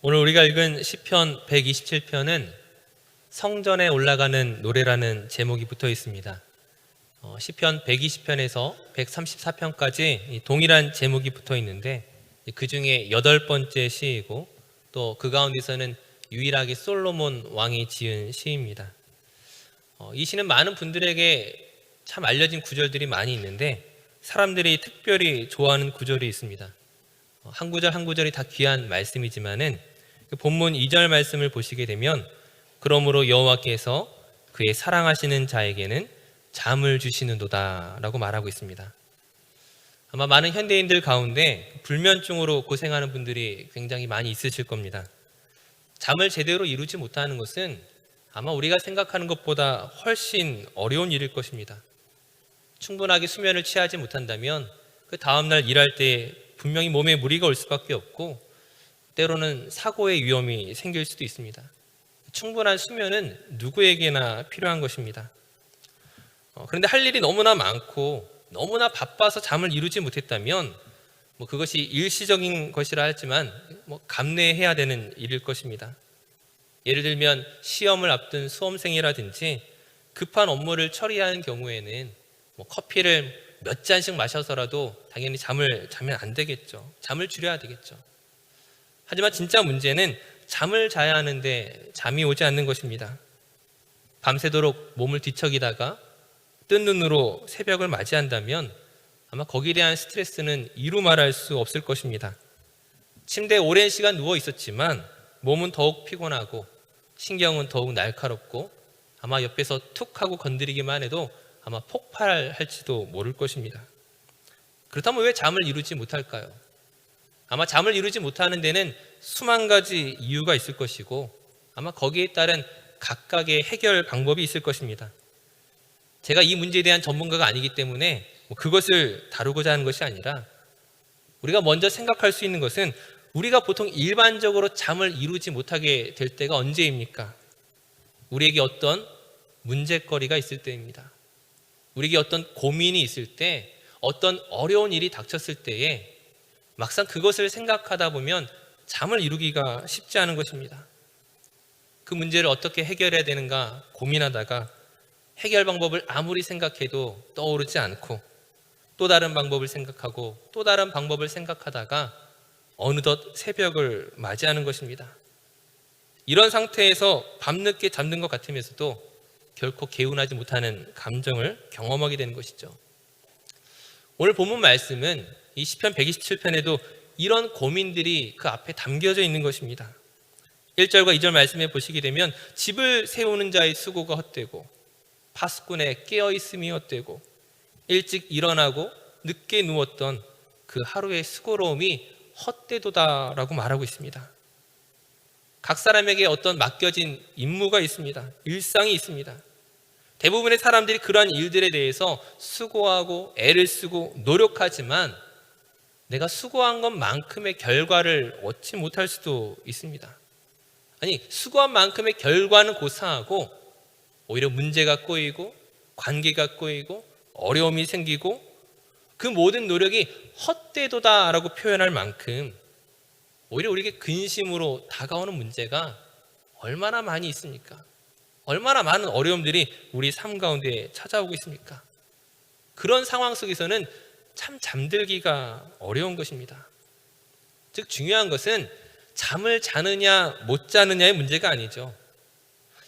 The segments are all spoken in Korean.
오늘 우리가 읽은 시편 127편은 성전에 올라가는 노래라는 제목이 붙어 있습니다. 시편 120편에서 134편까지 동일한 제목이 붙어 있는데 그 중에 8번째 시이고 또 그 가운데서는 유일하게 솔로몬 왕이 지은 시입니다. 이 시는 많은 분들에게 참 알려진 구절들이 많이 있는데 사람들이 특별히 좋아하는 구절이 있습니다. 한 구절 한 구절이 다 귀한 말씀이지만은 그 본문 2절 말씀을 보시게 되면 그러므로 여호와께서 그의 사랑하시는 자에게는 잠을 주시는도다 라고 말하고 있습니다. 아마 많은 현대인들 가운데 불면증으로 고생하는 분들이 굉장히 많이 있으실 겁니다. 잠을 제대로 이루지 못하는 것은 아마 우리가 생각하는 것보다 훨씬 어려운 일일 것입니다. 충분하게 수면을 취하지 못한다면 그 다음날 일할 때 분명히 몸에 무리가 올 수밖에 없고 때로는 사고의 위험이 생길 수도 있습니다. 충분한 수면은 누구에게나 필요한 것입니다. 그런데 할 일이 너무나 많고 너무나 바빠서 잠을 이루지 못했다면 그것이 일시적인 것이라 하지만 감내해야 되는 일일 것입니다. 예를 들면 시험을 앞둔 수험생이라든지 급한 업무를 처리하는 경우에는 커피를 몇 잔씩 마셔서라도 당연히 잠을 자면 안 되겠죠. 잠을 줄여야 되겠죠. 하지만 진짜 문제는 잠을 자야 하는데 잠이 오지 않는 것입니다. 밤새도록 몸을 뒤척이다가 뜬 눈으로 새벽을 맞이한다면 아마 거기에 대한 스트레스는 이루 말할 수 없을 것입니다. 침대에 오랜 시간 누워 있었지만 몸은 더욱 피곤하고 신경은 더욱 날카롭고 아마 옆에서 툭 하고 건드리기만 해도 아마 폭발할지도 모를 것입니다. 그렇다면 왜 잠을 이루지 못할까요? 아마 잠을 이루지 못하는 데는 수만 가지 이유가 있을 것이고 아마 거기에 따른 각각의 해결 방법이 있을 것입니다. 제가 이 문제에 대한 전문가가 아니기 때문에 그것을 다루고자 하는 것이 아니라 우리가 먼저 생각할 수 있는 것은 우리가 보통 일반적으로 잠을 이루지 못하게 될 때가 언제입니까? 우리에게 어떤 문제거리가 있을 때입니다. 우리에게 어떤 고민이 있을 때, 어떤 어려운 일이 닥쳤을 때에 막상 그것을 생각하다 보면 잠을 이루기가 쉽지 않은 것입니다. 그 문제를 어떻게 해결해야 되는가 고민하다가 해결 방법을 아무리 생각해도 떠오르지 않고 또 다른 방법을 생각하고 또 다른 방법을 생각하다가 어느덧 새벽을 맞이하는 것입니다. 이런 상태에서 밤늦게 잠든 것 같으면서도 결코 개운하지 못하는 감정을 경험하게 되는 것이죠. 오늘 본문 말씀은 이 시편 127편에도 이런 고민들이 그 앞에 담겨져 있는 것입니다. 1절과 2절 말씀에 보시게 되면 집을 세우는 자의 수고가 헛되고 파수꾼의 깨어있음이 헛되고 일찍 일어나고 늦게 누웠던 그 하루의 수고로움이 헛되도다라고 말하고 있습니다. 각 사람에게 어떤 맡겨진 임무가 있습니다. 일상이 있습니다. 대부분의 사람들이 그러한 일들에 대해서 수고하고 애를 쓰고 노력하지만 내가 수고한 것만큼의 결과를 얻지 못할 수도 있습니다. 아니, 수고한 만큼의 결과는 고사하고 오히려 문제가 꼬이고 관계가 꼬이고 어려움이 생기고 그 모든 노력이 헛되도다라고 표현할 만큼 오히려 우리에게 근심으로 다가오는 문제가 얼마나 많이 있습니까? 얼마나 많은 어려움들이 우리 삶 가운데 찾아오고 있습니까? 그런 상황 속에서는 참 잠들기가 어려운 것입니다. 즉 중요한 것은 잠을 자느냐 못 자느냐의 문제가 아니죠.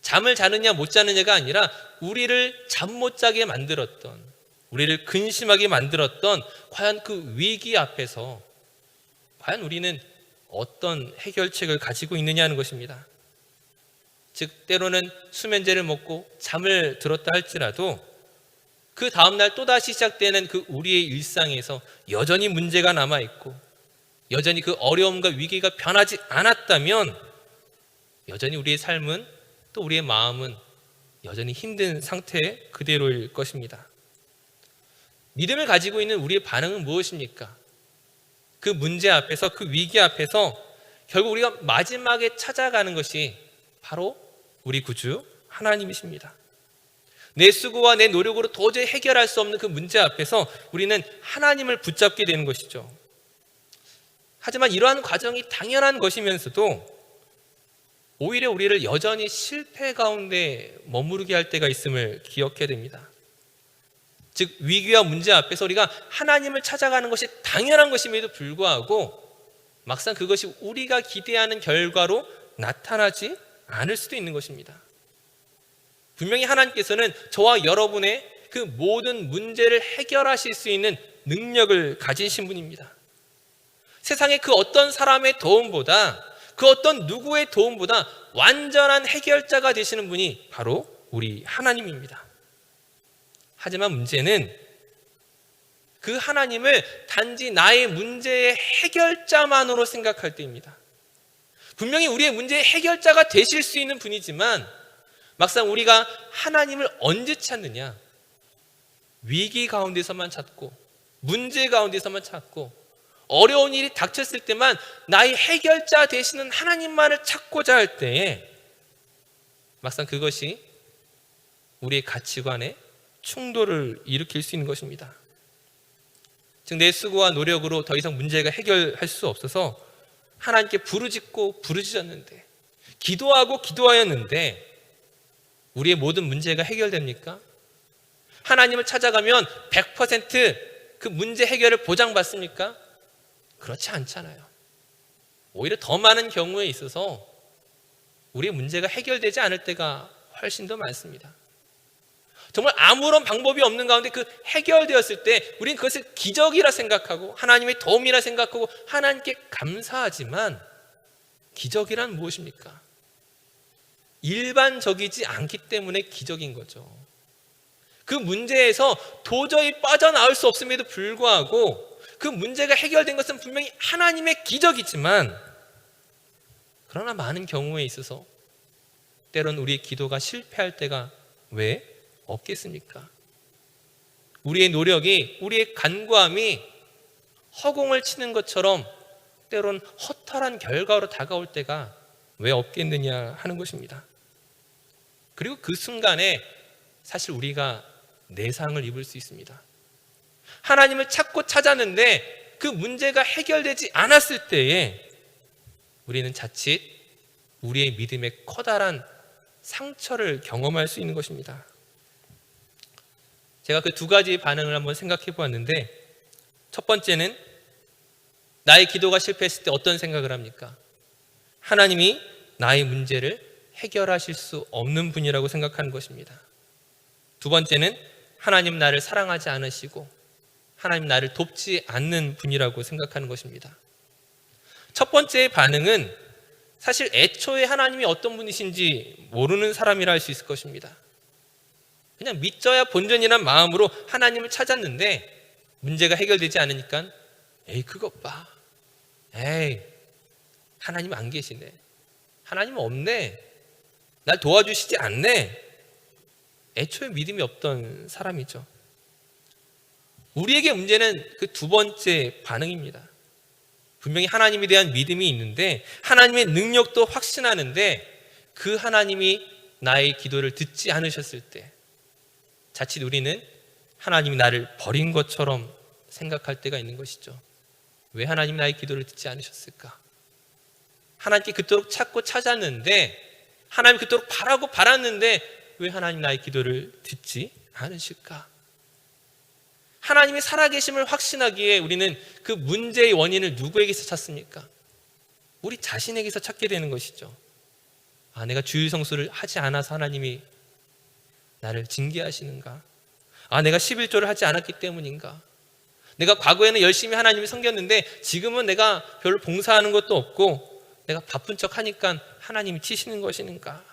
잠을 자느냐 못 자느냐가 아니라 우리를 잠 못 자게 만들었던, 우리를 근심하게 만들었던 과연 그 위기 앞에서 과연 우리는 어떤 해결책을 가지고 있느냐는 것입니다. 즉 때로는 수면제를 먹고 잠을 들었다 할지라도 그 다음날 또다시 시작되는 그 우리의 일상에서 여전히 문제가 남아있고 여전히 그 어려움과 위기가 변하지 않았다면 여전히 우리의 삶은 또 우리의 마음은 여전히 힘든 상태 그대로일 것입니다. 믿음을 가지고 있는 우리의 반응은 무엇입니까? 그 문제 앞에서 그 위기 앞에서 결국 우리가 마지막에 찾아가는 것이 바로 우리 구주 하나님이십니다. 내 수고와 내 노력으로 도저히 해결할 수 없는 그 문제 앞에서 우리는 하나님을 붙잡게 되는 것이죠. 하지만 이러한 과정이 당연한 것이면서도 오히려 우리를 여전히 실패 가운데 머무르게 할 때가 있음을 기억해야 됩니다. 즉 위기와 문제 앞에서 우리가 하나님을 찾아가는 것이 당연한 것임에도 불구하고 막상 그것이 우리가 기대하는 결과로 나타나지 않을 수도 있는 것입니다. 분명히 하나님께서는 저와 여러분의 그 모든 문제를 해결하실 수 있는 능력을 가지신 분입니다. 세상의 그 어떤 사람의 도움보다, 그 어떤 누구의 도움보다 완전한 해결자가 되시는 분이 바로 우리 하나님입니다. 하지만 문제는 그 하나님을 단지 나의 문제의 해결자만으로 생각할 때입니다. 분명히 우리의 문제의 해결자가 되실 수 있는 분이지만 막상 우리가 하나님을 언제 찾느냐? 위기 가운데서만 찾고, 문제 가운데서만 찾고, 어려운 일이 닥쳤을 때만 나의 해결자 되시는 하나님만을 찾고자 할 때에 막상 그것이 우리의 가치관에 충돌을 일으킬 수 있는 것입니다. 즉 내 수고와 노력으로 더 이상 문제가 해결할 수 없어서 하나님께 부르짖고 부르짖었는데, 기도하고 기도하였는데 우리의 모든 문제가 해결됩니까? 하나님을 찾아가면 100% 그 문제 해결을 보장받습니까? 그렇지 않잖아요. 오히려 더 많은 경우에 있어서 우리의 문제가 해결되지 않을 때가 훨씬 더 많습니다. 정말 아무런 방법이 없는 가운데 그 해결되었을 때 우리는 그것을 기적이라 생각하고 하나님의 도움이라 생각하고 하나님께 감사하지만, 기적이란 무엇입니까? 일반적이지 않기 때문에 기적인 거죠. 그 문제에서 도저히 빠져나올 수 없음에도 불구하고 그 문제가 해결된 것은 분명히 하나님의 기적이지만, 그러나 많은 경우에 있어서 때론 우리의 기도가 실패할 때가 왜 없겠습니까? 우리의 노력이, 우리의 간구함이 허공을 치는 것처럼 때론 허탈한 결과로 다가올 때가 왜 없겠느냐 하는 것입니다. 그리고 그 순간에 사실 우리가 내상을 입을 수 있습니다. 하나님을 찾고 찾았는데 그 문제가 해결되지 않았을 때에 우리는 자칫 우리의 믿음에 커다란 상처를 경험할 수 있는 것입니다. 제가 그 두 가지 반응을 한번 생각해 보았는데, 첫 번째는 나의 기도가 실패했을 때 어떤 생각을 합니까? 하나님이 나의 문제를 해결하실 수 없는 분이라고 생각하는 것입니다. 두 번째는 하나님 나를 사랑하지 않으시고 하나님 나를 돕지 않는 분이라고 생각하는 것입니다. 첫 번째의 반응은 사실 애초에 하나님이 어떤 분이신지 모르는 사람이라 할 수 있을 것입니다. 그냥 믿져야 본전이란 마음으로 하나님을 찾았는데 문제가 해결되지 않으니까 에이 그것 봐, 에이 하나님 안 계시네, 하나님 없네, 날 도와주시지 않네, 애초에 믿음이 없던 사람이죠. 우리에게 문제는 그 두 번째 반응입니다. 분명히 하나님에 대한 믿음이 있는데, 하나님의 능력도 확신하는데 그 하나님이 나의 기도를 듣지 않으셨을 때 자칫 우리는 하나님이 나를 버린 것처럼 생각할 때가 있는 것이죠. 왜 하나님이 나의 기도를 듣지 않으셨을까? 하나님께 그토록 찾고 찾았는데, 하나님 그토록 바라고 바랐는데 왜 하나님 나의 기도를 듣지 않으실까? 하나님이 살아계심을 확신하기에 우리는 그 문제의 원인을 누구에게서 찾습니까? 우리 자신에게서 찾게 되는 것이죠. 아, 내가 주일 성수를 하지 않아서 하나님이 나를 징계하시는가? 아, 내가 11조를 하지 않았기 때문인가? 내가 과거에는 열심히 하나님을 섬겼는데 지금은 내가 별로 봉사하는 것도 없고 내가 바쁜 척 하니까 하나님이 치시는 것인가?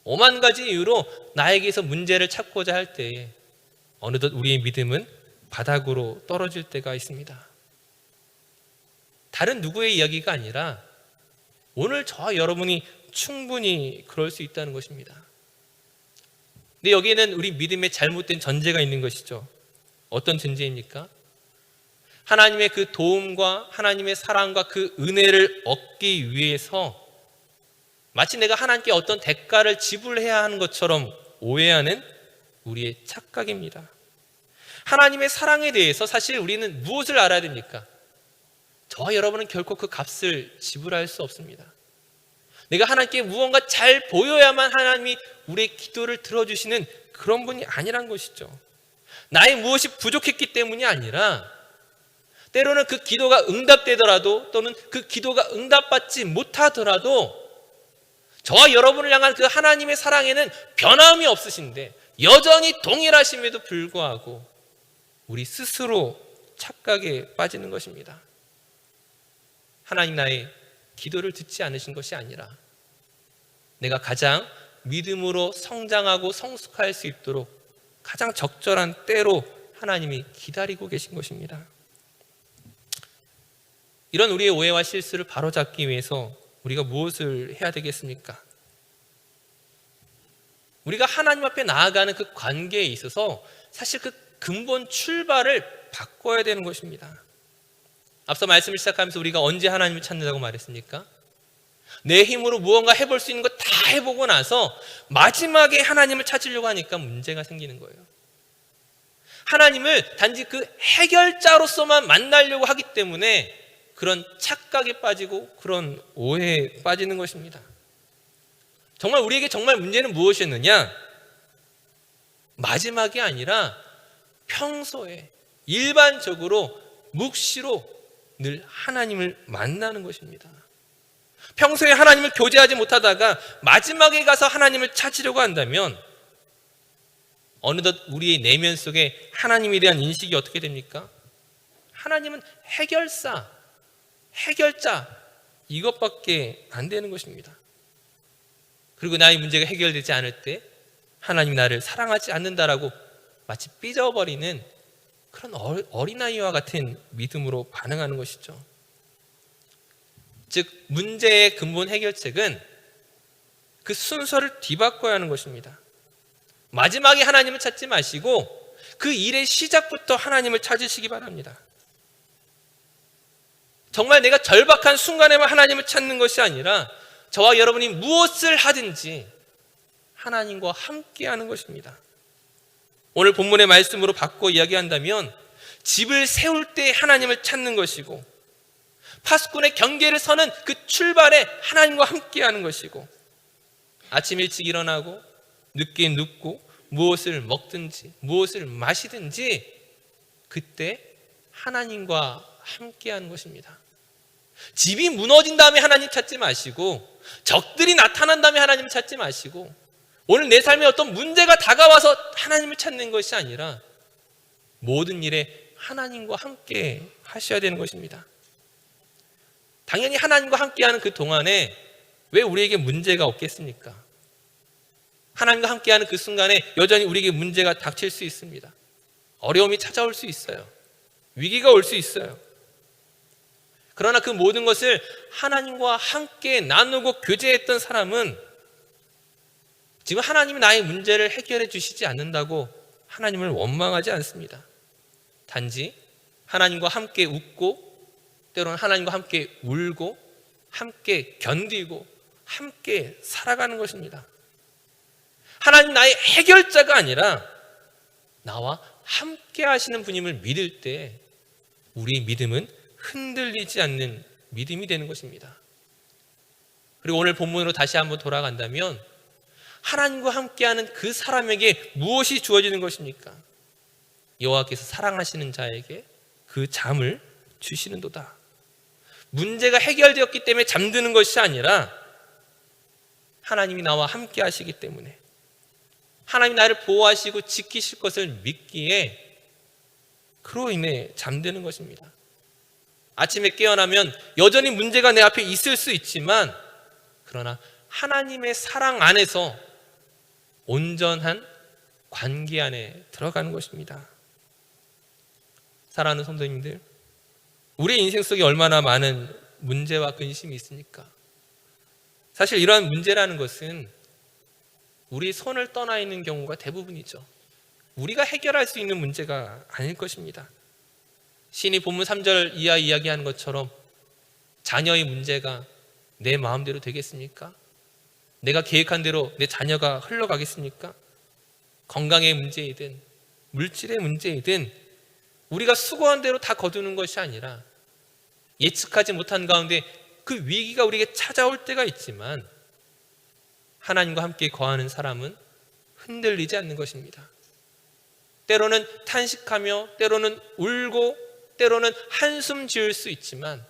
오만 가지 이유로 나에게서 문제를 찾고자 할 때에 어느덧 우리의 믿음은 바닥으로 떨어질 때가 있습니다. 다른 누구의 이야기가 아니라 오늘 저와 여러분이 충분히 그럴 수 있다는 것입니다. 근데 여기에는 우리 믿음의 잘못된 전제가 있는 것이죠. 어떤 전제입니까? 하나님의 그 도움과 하나님의 사랑과 그 은혜를 얻기 위해서 마치 내가 하나님께 어떤 대가를 지불해야 하는 것처럼 오해하는 우리의 착각입니다. 하나님의 사랑에 대해서 사실 우리는 무엇을 알아야 됩니까? 저와 여러분은 결코 그 값을 지불할 수 없습니다. 내가 하나님께 무언가 잘 보여야만 하나님이 우리의 기도를 들어주시는 그런 분이 아니란 것이죠. 나의 무엇이 부족했기 때문이 아니라 때로는 그 기도가 응답되더라도 또는 그 기도가 응답받지 못하더라도 저와 여러분을 향한 그 하나님의 사랑에는 변함이 없으신데 여전히 동일하심에도 불구하고 우리 스스로 착각에 빠지는 것입니다. 하나님 나의 기도를 듣지 않으신 것이 아니라 내가 가장 믿음으로 성장하고 성숙할 수 있도록 가장 적절한 때로 하나님이 기다리고 계신 것입니다. 이런 우리의 오해와 실수를 바로잡기 위해서 우리가 무엇을 해야 되겠습니까? 우리가 하나님 앞에 나아가는 그 관계에 있어서 사실 그 근본 출발을 바꿔야 되는 것입니다. 앞서 말씀을 시작하면서 우리가 언제 하나님을 찾는다고 말했습니까? 내 힘으로 무언가 해볼 수 있는 거 다 해보고 나서 마지막에 하나님을 찾으려고 하니까 문제가 생기는 거예요. 하나님을 단지 그 해결자로서만 만나려고 하기 때문에 그런 착각에 빠지고 그런 오해에 빠지는 것입니다. 정말 우리에게 정말 문제는 무엇이었느냐? 마지막이 아니라 평소에 일반적으로 묵시로 늘 하나님을 만나는 것입니다. 평소에 하나님을 교제하지 못하다가 마지막에 가서 하나님을 찾으려고 한다면 어느덧 우리의 내면 속에 하나님에 대한 인식이 어떻게 됩니까? 하나님은 해결사, 해결자 이것밖에 안 되는 것입니다. 그리고 나의 문제가 해결되지 않을 때 하나님이 나를 사랑하지 않는다라고 마치 삐져버리는 그런 어린아이와 같은 믿음으로 반응하는 것이죠. 즉 문제의 근본 해결책은 그 순서를 뒤바꿔야 하는 것입니다. 마지막에 하나님을 찾지 마시고 그 일의 시작부터 하나님을 찾으시기 바랍니다. 정말 내가 절박한 순간에만 하나님을 찾는 것이 아니라 저와 여러분이 무엇을 하든지 하나님과 함께 하는 것입니다. 오늘 본문의 말씀으로 바꿔 이야기한다면 집을 세울 때 하나님을 찾는 것이고 파수꾼의 경계를 서는 그 출발에 하나님과 함께 하는 것이고 아침 일찍 일어나고 늦게 눕고 무엇을 먹든지 무엇을 마시든지 그때 하나님과 함께 하는 것입니다. 집이 무너진 다음에 하나님 찾지 마시고 적들이 나타난 다음에 하나님 찾지 마시고 오늘 내 삶에 어떤 문제가 다가와서 하나님을 찾는 것이 아니라 모든 일에 하나님과 함께 하셔야 되는 것입니다. 당연히 하나님과 함께하는 그 동안에 왜 우리에게 문제가 없겠습니까? 하나님과 함께하는 그 순간에 여전히 우리에게 문제가 닥칠 수 있습니다. 어려움이 찾아올 수 있어요. 위기가 올 수 있어요. 그러나 그 모든 것을 하나님과 함께 나누고 교제했던 사람은 지금 하나님이 나의 문제를 해결해 주시지 않는다고 하나님을 원망하지 않습니다. 단지 하나님과 함께 웃고 때로는 하나님과 함께 울고 함께 견디고 함께 살아가는 것입니다. 하나님 나의 해결자가 아니라 나와 함께 하시는 분임을 믿을 때 우리의 믿음은 흔들리지 않는 믿음이 되는 것입니다. 그리고 오늘 본문으로 다시 한번 돌아간다면 하나님과 함께하는 그 사람에게 무엇이 주어지는 것입니까? 여호와께서 사랑하시는 자에게 그 잠을 주시는도다. 문제가 해결되었기 때문에 잠드는 것이 아니라 하나님이 나와 함께 하시기 때문에 하나님이 나를 보호하시고 지키실 것을 믿기에 그로 인해 잠드는 것입니다. 아침에 깨어나면 여전히 문제가 내 앞에 있을 수 있지만 그러나 하나님의 사랑 안에서 온전한 관계 안에 들어가는 것입니다. 사랑하는 성도님들, 우리의 인생 속에 얼마나 많은 문제와 근심이 있습니까? 사실 이러한 문제라는 것은 우리 손을 떠나 있는 경우가 대부분이죠. 우리가 해결할 수 있는 문제가 아닐 것입니다. 신이 본문 3절 이하 이야기하는 것처럼 자녀의 문제가 내 마음대로 되겠습니까? 내가 계획한 대로 내 자녀가 흘러가겠습니까? 건강의 문제이든 물질의 문제이든 우리가 수고한 대로 다 거두는 것이 아니라 예측하지 못한 가운데 그 위기가 우리에게 찾아올 때가 있지만 하나님과 함께 거하는 사람은 흔들리지 않는 것입니다. 때로는 탄식하며 때로는 울고 때로는 한숨 지을 수 있지만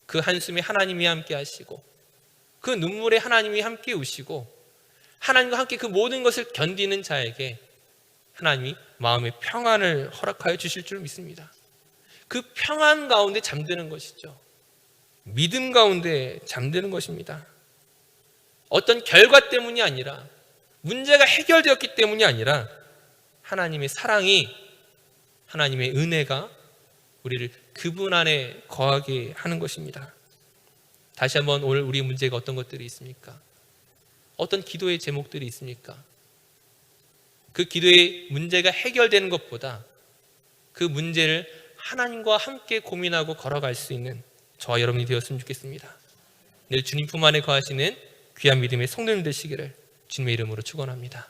그 한숨에 하나님이 함께 하시고 그 눈물에 하나님이 함께 우시고 하나님과 함께 그 모든 것을 견디는 자에게 하나님이 마음의 평안을 허락하여 주실 줄 믿습니다. 그 평안 가운데 잠드는 것이죠. 믿음 가운데 잠드는 것입니다. 어떤 결과 때문이 아니라 문제가 해결되었기 때문이 아니라 하나님의 사랑이 하나님의 은혜가 우리를 그분 안에 거하게 하는 것입니다. 다시 한번 오늘 우리 문제가 어떤 것들이 있습니까? 어떤 기도의 제목들이 있습니까? 그 기도의 문제가 해결되는 것보다 그 문제를 하나님과 함께 고민하고 걸어갈 수 있는 저와 여러분이 되었으면 좋겠습니다. 늘 주님 품 안에 거하시는 귀한 믿음의 성도님 되시기를 주님의 이름으로 축원합니다.